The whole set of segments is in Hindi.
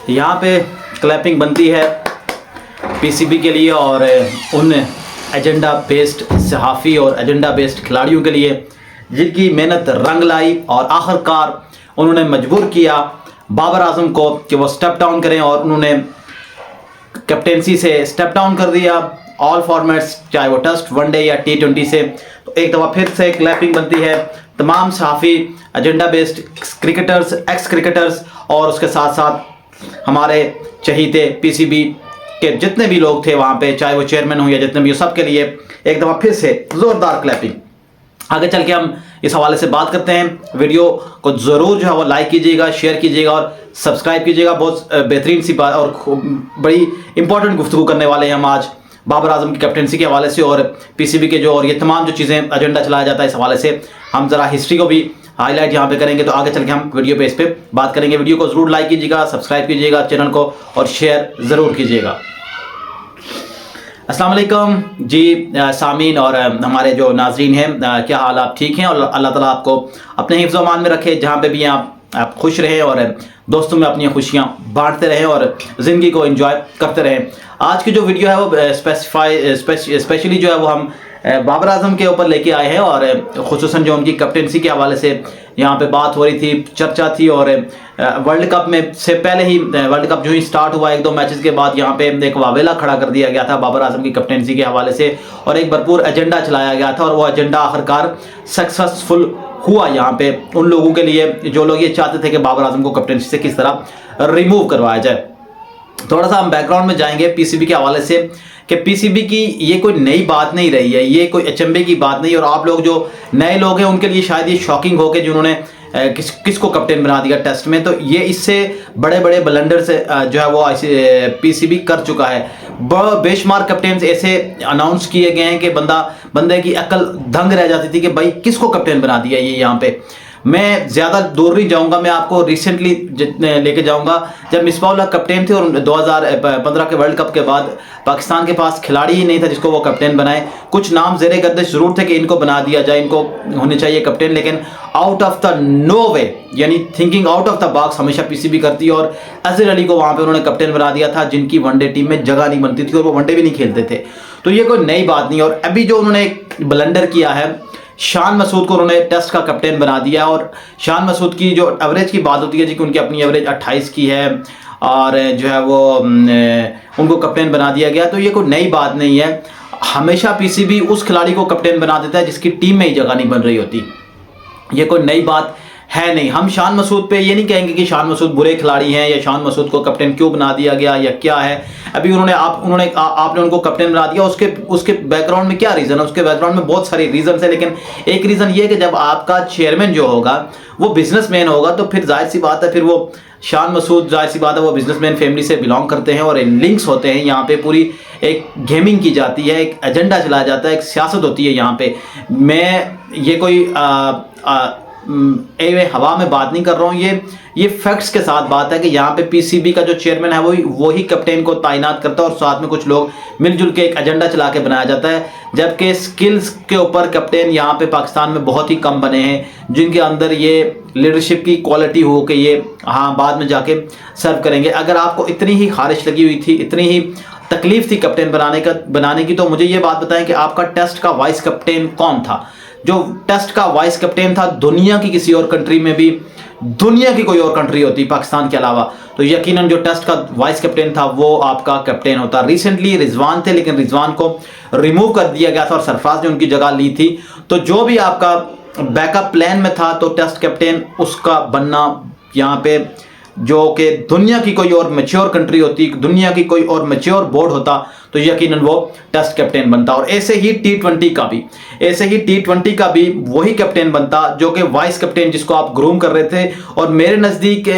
यहाँ पे क्लैपिंग बनती है पीसीबी के लिए और उन एजेंडा बेस्ड सहाफ़ी और एजेंडा बेस्ड खिलाड़ियों के लिए जिनकी मेहनत रंग लाई और आखिरकार उन्होंने मजबूर किया बाबर आजम को कि वो स्टेप डाउन करें और उन्होंने कैप्टेंसी से स्टेप डाउन कर दिया ऑल फॉर्मेट्स, चाहे वो टेस्ट, वनडे या T20 से। तो एक दफ़ा फिर से क्लैपिंग बनती है तमाम सहाफ़ी, agenda based cricketers, ex cricketers और उसके साथ साथ हमारे चहीते पीसीबी के जितने भी लोग थे वहाँ पे, चाहे वो चेयरमैन हो या जितने भी हो, सब के लिए एक दफ़ा फिर से ज़ोरदार क्लैपिंग। आगे चल के हम इस हवाले से बात करते हैं। वीडियो को ज़रूर जो है वो लाइक कीजिएगा, शेयर कीजिएगा और सब्सक्राइब कीजिएगा। बहुत बेहतरीन सी बात और बड़ी इंपॉर्टेंट गुफ्तगू करने वाले हैं हम आज बाबर आजम की कैप्टनसी के हवाले से और पीसीबी के जो और ये तमाम जो चीज़ें एजेंडा चलाया जाता है इस हवाले से हम ज़रा हिस्ट्री को भी हाईलाइट यहाँ पे करेंगे। तो आगे चल के हम वीडियो पे इस पर बात करेंगे। वीडियो को ज़रूर लाइक कीजिएगा, सब्सक्राइब कीजिएगा चैनल को और शेयर ज़रूर कीजिएगा। अस्सलाम वालेकुम जी सामीन और हमारे जो नाजरीन हैं, क्या हाल, आप ठीक हैं? और अल्लाह ताला आपको अपने हिफ्ज़ अमान में रखे, जहाँ पे भी आप खुश रहें और दोस्तों में अपनी खुशियाँ बांटते रहें और ज़िंदगी को एंजॉय करते रहें। आज की जो वीडियो है वो स्पेशली जो है वो हम बाबर आजम के ऊपर लेके आए हैं और खुसूसन जो उनकी कैप्टनसी के हवाले से यहाँ पे बात हो रही थी, चर्चा थी और वर्ल्ड कप में से पहले ही, वर्ल्ड कप जो ही स्टार्ट हुआ 1-2 मैचेस के बाद यहाँ पे एक वावेला खड़ा कर दिया गया था बाबर आजम की कैप्टनसी के हवाले से और एक भरपूर एजेंडा चलाया गया था और वो एजेंडा आखिरकार सक्सेसफुल हुआ यहाँ पे उन लोगों के लिए जो लोग ये चाहते थे कि बाबर आजम को कैप्टनसी से किस तरह रिमूव करवाया जाए। थोड़ा सा हम बैकग्राउंड में जाएंगे पीसीबी के हवाले से कि पीसीबी की ये कोई नई बात नहीं रही है, ये कोई अचंभे की बात नहीं। और आप लोग जो नए लोग हैं उनके लिए शायद ये शॉकिंग हो कि जिन्होंने किसको कैप्टन बना दिया टेस्ट में। तो ये इससे बड़े बड़े ब्लंडर से जो है वो पीसीबी कर चुका है। बेशुमार कैप्टन ऐसे अनाउंस किए गए हैं कि बंदे की अकल दंग रह जाती थी कि भाई किसको कैप्टन बना दिया ये यहाँ पे। मैं ज़्यादा दूर नहीं जाऊंगा, मैं आपको रिसेंटली लेके जाऊंगा जब मिसबाह-उल-हक कैप्टन थे और 2015 के वर्ल्ड कप के बाद पाकिस्तान के पास खिलाड़ी ही नहीं था जिसको वो कैप्टन बनाए। कुछ नाम ज़ेरे गर्दिश ज़रूर थे कि इनको बना दिया जाए, इनको होने चाहिए कैप्टन, लेकिन आउट ऑफ द नो वे, यानी thinking out of the box हमेशा पीसीबी करती है और अजहर अली को वहाँ पर उन्होंने कैप्टन बना दिया था जिनकी वनडे टीम में जगह नहीं बनती थी और वो वनडे भी नहीं खेलते थे। तो ये कोई नई बात नहीं। और अभी जो उन्होंने एक ब्लंडर किया है, शान मसूद को उन्होंने टेस्ट का कैप्टन बना दिया और शान मसूद की जो एवरेज की बात होती है जी कि उनकी अपनी एवरेज 28 की है और जो है वो उनको कैप्टन बना दिया गया। तो ये कोई नई बात नहीं है। हमेशा पीसीबी उस खिलाड़ी को कैप्टन बना देता है जिसकी टीम में ही जगह नहीं बन रही होती। ये कोई नई बात है नहीं। हम शान मसूद पे ये नहीं कहेंगे कि शान मसूद बुरे खिलाड़ी हैं या शान मसूद को कैप्टन क्यों बना दिया गया या क्या है। अभी आपने उनको कैप्टन बना दिया, उसके बैकग्राउंड में क्या रीज़न है? उसके बैकग्राउंड में बहुत सारी रीज़न है, लेकिन एक रीज़न ये है कि जब आपका चेयरमैन जो होगा वो बिजनेसमैन होगा तो फिर जाहिर सी बात है, फिर वो शान मसूद जाहिर सी बात है वो बिजनेसमैन फैमिली से बिलोंग करते हैं और लिंक्स होते हैं। यहाँ पे पूरी एक गेमिंग की जाती है, एक एजेंडा चलाया जाता है, एक सियासत होती है यहाँ पे। मैं ये कोई हवा में बात नहीं कर रहा हूँ, ये फैक्ट्स के साथ बात है कि यहाँ पे पीसीबी का जो चेयरमैन है वही कैप्टन को तैनात करता है और साथ में कुछ लोग मिलजुल के एक एजेंडा चला के बनाया जाता है। जबकि स्किल्स के ऊपर कैप्टन यहाँ पे पाकिस्तान में बहुत ही कम बने हैं जिनके अंदर ये लीडरशिप की क्वालिटी हो कि ये बाद में जाके सर्व करेंगे। अगर आपको इतनी ही खारिश लगी हुई थी, इतनी ही तकलीफ थी कैप्टन बनाने की, तो मुझे ये बात बताएं कि आपका टेस्ट का वाइस कैप्टन कौन था? जो टेस्ट का वाइस कैप्टन था दुनिया की किसी और कंट्री में भी, दुनिया की कोई और कंट्री होती पाकिस्तान के अलावा, तो यकीनन जो टेस्ट का वाइस कैप्टन था वो आपका कैप्टन होता। रिसेंटली रिजवान थे, लेकिन रिजवान को रिमूव कर दिया गया था और सरफराज ने उनकी जगह ली थी। तो जो भी आपका बैकअप प्लान में था तो टेस्ट कैप्टन उसका बनना यहाँ पे, जो कि दुनिया की कोई और मैच्योर कंट्री होती, दुनिया की कोई और मैच्योर बोर्ड होता तो यकीनन वो टेस्ट कैप्टन बनता। और ऐसे ही T20 का भी वही कैप्टन बनता जो कि वाइस कैप्टन जिसको आप ग्रूम कर रहे थे। और मेरे नज़दीक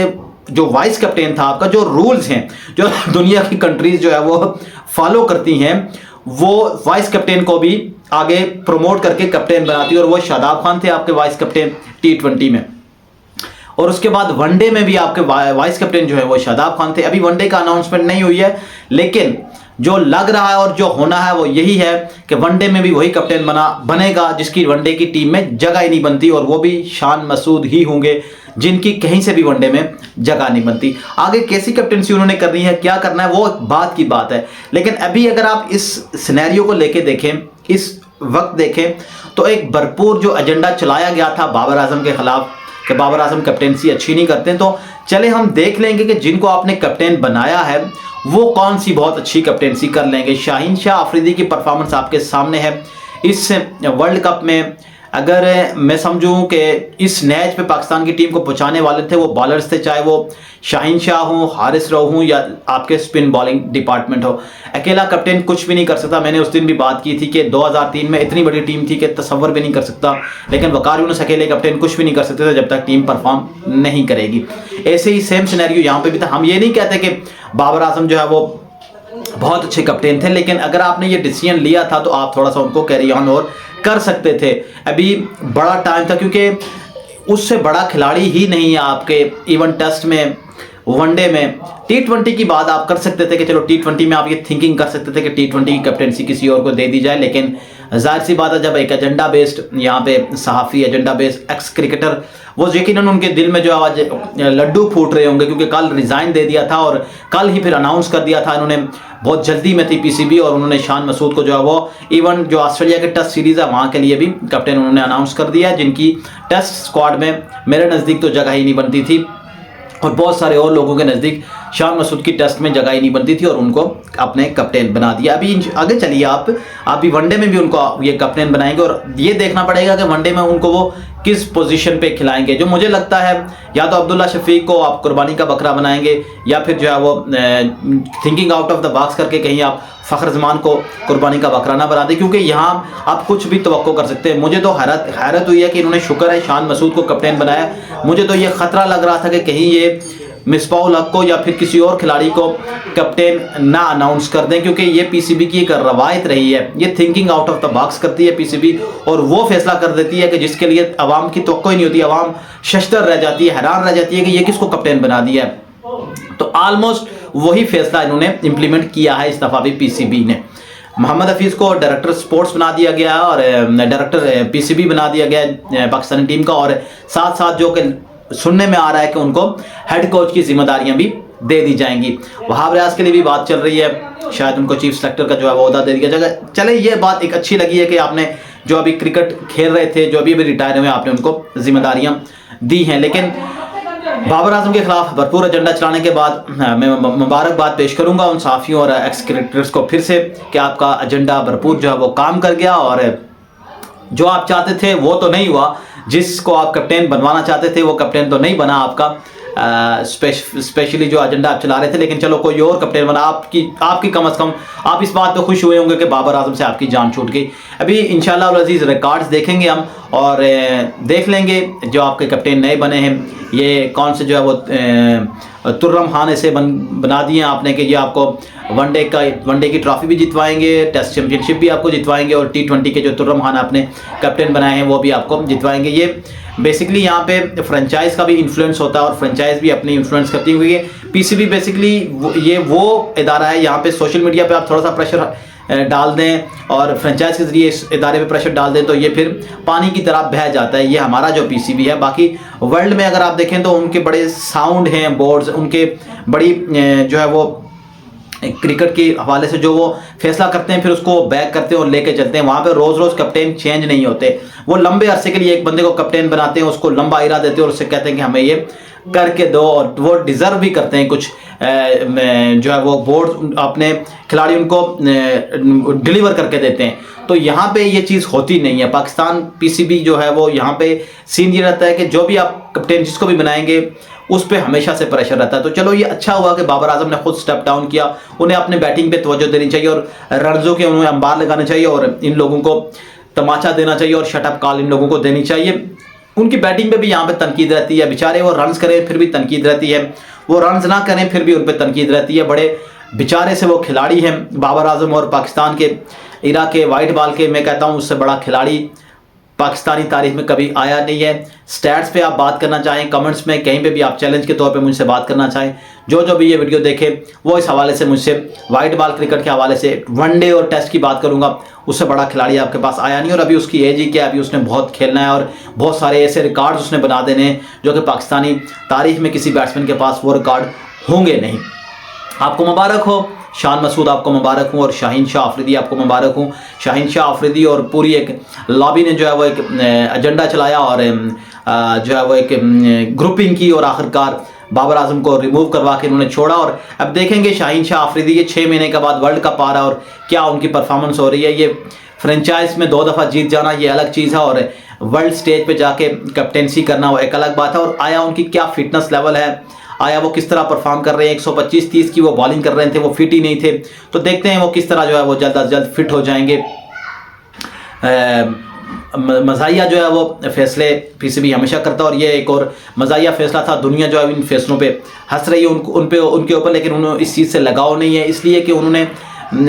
जो वाइस कैप्टन था आपका, जो रूल्स हैं जो दुनिया की कंट्रीज जो है वो फॉलो करती हैं, वो वाइस कैप्टन को भी आगे प्रमोट करके कैप्टन बनाती है और वो शादाब खान थे आपके वाइस कैप्टन T20 में। और उसके बाद वनडे में भी आपके वाइस कैप्टन जो है वो शादाब खान थे। अभी वनडे का अनाउंसमेंट नहीं हुई है, लेकिन जो लग रहा है और जो होना है वो यही है कि वनडे में भी वही कैप्टन बनेगा जिसकी वनडे की टीम में जगह ही नहीं बनती, और वो भी शान मसूद ही होंगे जिनकी कहीं से भी वनडे में जगह नहीं बनती। आगे कैसी कैप्टनसी उन्होंने करनी है, क्या करना है, वो बात की बात है। लेकिन अभी अगर आप इस सिनेरियो को लेके देखें, इस वक्त देखें, तो एक भरपूर जो एजेंडा चलाया गया था बाबर आजम के खिलाफ कि बाबर आजम कैप्टनसी अच्छी नहीं करते, तो चले हम देख लेंगे कि जिनको आपने कैप्टन बनाया है वो कौन सी बहुत अच्छी कैप्टनसी कर लेंगे। शाहीन शाह अफरीदी की परफॉर्मेंस आपके सामने है इस वर्ल्ड कप में। अगर मैं समझूं कि इस मैच पे पाकिस्तान की टीम को पहुंचाने वाले थे वो बॉलर्स थे, चाहे वो शाहीन शाह हो, हारिस रऊफ हो या आपके स्पिन बॉलिंग डिपार्टमेंट हो। अकेला कैप्टन कुछ भी नहीं कर सकता। मैंने उस दिन भी बात की थी कि 2003 में इतनी बड़ी टीम थी कि तसव्वुर भी नहीं कर सकता, लेकिन वकार यूनुस अकेले कैप्टन कुछ भी नहीं कर सकते थे जब तक टीम परफॉर्म नहीं करेगी। ऐसे ही सेम सिनेरियो यहाँ पे भी था। हम ये नहीं कहते कि बाबर आजम जो है वो बहुत अच्छे कैप्टन थे, लेकिन अगर आपने ये डिसीजन लिया था तो आप थोड़ा सा उनको कैरी ऑन और कर सकते थे। अभी बड़ा टाइम था, क्योंकि उससे बड़ा खिलाड़ी ही नहीं है आपके इवन टेस्ट में, वनडे में। T20 की बात आप कर सकते थे कि चलो T20 में आप ये थिंकिंग कर सकते थे कि T20 की कैप्टनसी किसी और को दे दी जाए, लेकिन जाहिर सी बात है जब एक एजेंडा बेस्ड यहाँ पे सहाफ़ी, एजेंडा बेस्ड एक्स क्रिकेटर, वो यकीनन उनके दिल में जो आज लड्डू फूट रहे होंगे, क्योंकि कल रिज़ाइन दे दिया था और कल ही फिर अनाउंस कर दिया था इन्होंने। बहुत जल्दी में थी PCB और उन्होंने शान मसूद को जो है वो इवन जो ऑस्ट्रेलिया के टेस्ट सीरीज़ है वहाँ के लिए भी कैप्टन उन्होंने अनाउंस कर दिया, जिनकी टेस्ट स्क्वाड में मेरे नज़दीक तो जगह ही नहीं बनती थी और बहुत सारे और लोगों के नज़दीक शान मसूद की टेस्ट में जगह ही नहीं बनती थी और उनको अपने कैप्टन बना दिया। अभी आगे चलिए आप भी वनडे में भी उनको ये कैप्टन बनाएंगे और ये देखना पड़ेगा कि वनडे में उनको वो किस पोजीशन पे खिलाएंगे। जो मुझे लगता है या तो अब्दुल्ला शफीक को आप कुर्बानी का बकरा बनाएंगे या फिर जो है वो thinking out of the box करके कहीं आप फ़खर जमान को कुर्बानी का बकरा ना बना दें, क्योंकि यहाँ आप कुछ भी तवक्को कर सकते हैं। मुझे तो हैरत हुई है कि इन्होंने, शुक्र है शान मसूद को कैप्टन बनाया। मुझे तो ये ख़तरा लग रहा था कि कहीं ये मिसबाहुल हक को या फिर किसी और खिलाड़ी को कैप्टन ना अनाउंस कर दें, क्योंकि ये PCB की एक रवायत रही है। ये thinking out of the box करती है PCB और वो फैसला कर देती है कि जिसके लिए अवाम की तवक्को ही नहीं होती। अवाम शशतर रह जाती है, हैरान रह जाती है कि ये किसको कैप्टन बना दिया है। तो ऑलमोस्ट वही फैसला इन्होंने इम्प्लीमेंट किया है इस दफ़ा भी PCB ने। मोहम्मद हफीज़ को डायरेक्टर स्पोर्ट्स बना दिया गया है और डायरेक्टर PCB बना दिया गया है पाकिस्तानी टीम का, और साथ साथ जो कि सुनने में आ रहा है कि उनको हेड कोच की जिम्मेदारियां भी दे दी जाएंगी। वहाब रियाज के लिए भी बात चल रही है, शायद उनको चीफ सेलेक्टर का जो है वो अहदा दे दिया जाएगा। चले, ये बात एक अच्छी लगी है कि आपने जो अभी क्रिकेट खेल रहे थे, जो अभी रिटायर हुए, आपने उनको जिम्मेदारियां दी हैं। लेकिन बाबर आजम के खिलाफ भरपूर एजेंडा चलाने के बाद मैं मुबारकबाद पेश करूंगा उन साफियों और एक्स क्रिकेटर्स को फिर से कि आपका एजेंडा भरपूर जो है वो काम कर गया और जो आप चाहते थे वो तो नहीं हुआ। जिसको आप कैप्टन बनवाना चाहते थे वो कैप्टन तो नहीं बना आपका, स्पेशली जो एजेंडा आप चला रहे थे। लेकिन चलो कोई और कैप्टन बना। आपकी कम से कम आप इस बात पे खुश हुए होंगे कि बाबर आजम से आपकी जान छूट गई। अभी इंशाल्लाह अल अजीज़ रिकॉर्ड्स देखेंगे हम और देख लेंगे जो आपके कैप्टन नए बने हैं ये कौन से जो है वो तुर्रम खान ऐसे बना दिए आपने कि ये आपको वनडे की ट्रॉफी भी जितवाएंगे, टेस्ट चैंपियनशिप भी आपको जितवाएंगे और T20 के जो तुर्रम खान आपने कैप्टन बनाए हैं वो भी आपको जितवाएंगे। ये बेसिकली यहाँ पे फ्रेंचाइज का भी इन्फ्लुएंस होता है और फ्रेंचाइज भी अपनी इन्फ्लुएंस करती हुई है। PCB बेसिकली ये वो इदारा है, यहाँ पे सोशल मीडिया पे आप थोड़ा सा प्रेशर डाल दें और फ्रेंचाइज के जरिए इस इदारे पे प्रेशर डाल दें तो ये फिर पानी की तरह बह जाता है। ये हमारा जो PCB है। बाकी वर्ल्ड में अगर आप देखें तो उनके बड़े साउंड हैं बोर्ड्स, उनके बड़ी जो है वो क्रिकेट के हवाले से जो वो फैसला करते हैं फिर उसको बैक करते हैं और लेके चलते हैं। वहाँ पे रोज़ रोज़ कैप्टन चेंज नहीं होते। वो लंबे अरसे के लिए एक बंदे को कैप्टन बनाते हैं, उसको लंबा इरा देते हैं और उससे कहते हैं कि हमें ये करके दो, और वो डिज़र्व भी करते हैं। कुछ जो है वो बोर्ड अपने खिलाड़ी उनको डिलीवर करके देते हैं। तो यहाँ पे ये चीज़ होती नहीं है। पाकिस्तान PCB जो है वो यहाँ पे सीन ये रहता है कि जो भी आप कैप्टन जिसको भी बनाएंगे उस पर हमेशा से प्रेशर रहता है। तो चलो ये अच्छा हुआ कि बाबर आजम ने खुद स्टेप डाउन किया। उन्हें अपने बैटिंग पे तवज्जो देनी चाहिए और रनों के उन्हें अंबार लगाने चाहिए और इन लोगों को तमाचा देना चाहिए और शटअप कॉल इन लोगों को देनी चाहिए। उनकी बैटिंग पे भी यहाँ पे तनकीद रहती है। बेचारे वो रन्स करें फिर भी तनकीद रहती है, वो रन्स ना करें फिर भी उन पर तनकीद रहती है। बड़े बेचारे से वो खिलाड़ी हैं बाबर आजम और पाकिस्तान के इरा के वाइट बॉल के, मैं कहता हूँ उससे बड़ा खिलाड़ी पाकिस्तानी तारीख में कभी आया नहीं है। स्टैट्स पे आप बात करना चाहें, कमेंट्स में कहीं पे भी आप चैलेंज के तौर पे मुझसे बात करना चाहें, जो भी ये वीडियो देखे वो इस हवाले से मुझसे वाइट बॉल क्रिकेट के हवाले से वनडे और टेस्ट की बात करूंगा। उससे बड़ा खिलाड़ी आपके पास आया नहीं, और अभी उसकी एज ही क्या है, अभी उसने बहुत खेलना है और बहुत सारे ऐसे रिकॉर्ड्स उसने बना देने हैं जो कि पाकिस्तानी तारीख में किसी बैट्समैन के पास वो रिकॉर्ड होंगे नहीं। आपको मुबारक हो, शान मसूद आपको मुबारक हूँ, और शाहीन शाह अफरीदी आपको मुबारक हूँ। शाहीन शाह अफरीदी और पूरी एक लॉबी ने जो है वो एक एजेंडा चलाया और जो है वो एक ग्रुपिंग की, और आखिरकार बाबर आजम को रिमूव करवा के उन्होंने छोड़ा। और अब देखेंगे शाहीन शाह अफरीदी के 6 महीने के बाद वर्ल्ड कप आ रहा है और क्या उनकी परफॉर्मेंस हो रही है। ये फ्रेंचाइज में 2 दफ़ा जीत जाना ये अलग चीज़ है, और वर्ल्ड स्टेज पे जाके कैप्टेंसी करना वो एक अलग बात है। और आया उनकी क्या फिटनेस लेवल है, आया वो किस तरह परफॉर्म कर रहे हैं। 125-30 की वो बॉलिंग कर रहे थे, वो फिट ही नहीं थे। तो देखते हैं वो किस तरह जो है वो जल्द अज जल्द फिट हो जाएंगे। मज़ाहिया जो है वो फैसले पीसीबी हमेशा करता है, और ये एक और मज़ाहिया फैसला था। दुनिया जो है इन फैसलों पे हंस रही है उनके ऊपर, लेकिन उन्होंने इस चीज़ से लगाव नहीं है, इसलिए कि उन्होंने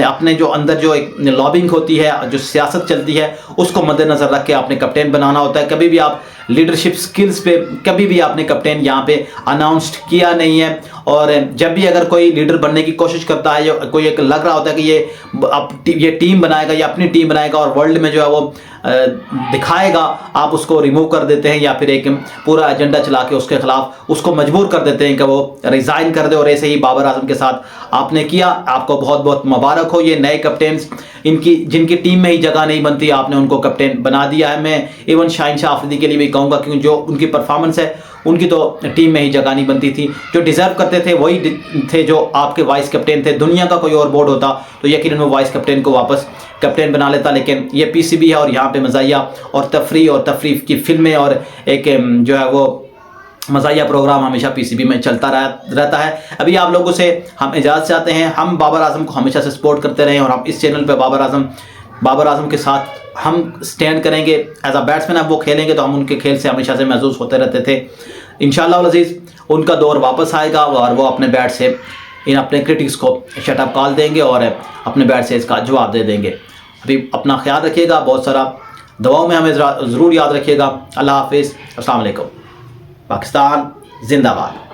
अपने जो अंदर जो एक लॉबिंग होती है, जो सियासत चलती है, उसको मद्देनज़र रख के आपने कैप्टन बनाना होता है। कभी भी आप लीडरशिप स्किल्स पे कभी भी आपने कैप्टन यहाँ पे अनाउंस्ड किया नहीं है। और जब भी अगर कोई लीडर बनने की कोशिश करता है, जो कोई एक लग रहा होता है कि ये टीम बनाएगा या अपनी टीम बनाएगा और वर्ल्ड में जो है वो दिखाएगा, आप उसको रिमूव कर देते हैं या फिर एक पूरा एजेंडा चला के उसके खिलाफ उसको मजबूर कर देते हैं कि वो रिज़ाइन कर दे। और ऐसे ही बाबर आजम के साथ आपने किया। आपको बहुत बहुत मुबारक हो। ये नए कैप्टन्स जिनकी टीम में ही जगह नहीं बनती, आपने उनको कैप्टन बना दिया है। मैं इवन शाहीन शाह अफरीदी के लिए भी कहूँगा, क्योंकि जो उनकी परफॉर्मेंस है उनकी तो टीम में ही जगह नहीं बनती थी। जो डिज़र्व करते थे वही थे जो आपके वाइस कैप्टन थे। दुनिया का कोई और बोर्ड होता तो यकीनन वो वाइस कैप्टन को वापस कैप्टन बना लेता, लेकिन ये पीसीबी है और यहाँ पे मज़ाहिया और तफरीह की फिल्में और एक जो है वो मज़ाहिया प्रोग्राम हमेशा पीसीबी में चलता रहता है। अभी आप लोगों से हम इजाज़त चाहते हैं। हम बाबर आजम को हमेशा से सपोर्ट करते रहे, और हम इस चैनल पे बाबर आजम के साथ हम स्टैंड करेंगे। एज अ बैट्समैन अब वो खेलेंगे तो हम उनके खेल से हमेशा से महसूस होते रहते थे। इंशाअल्लाह अज़ीज़ उनका दौर वापस आएगा और वो अपने बैट से इन अपने क्रिटिक्स को शटअप कॉल देंगे और अपने बैट से इसका जवाब दे देंगे। अभी अपना ख्याल रखिएगा, बहुत सारा दुआओं में हमें ज़रूर याद रखिएगा। अल्लाह हाफिज़, अस्सलाम वालेकुम। पाकिस्तान जिंदाबाद।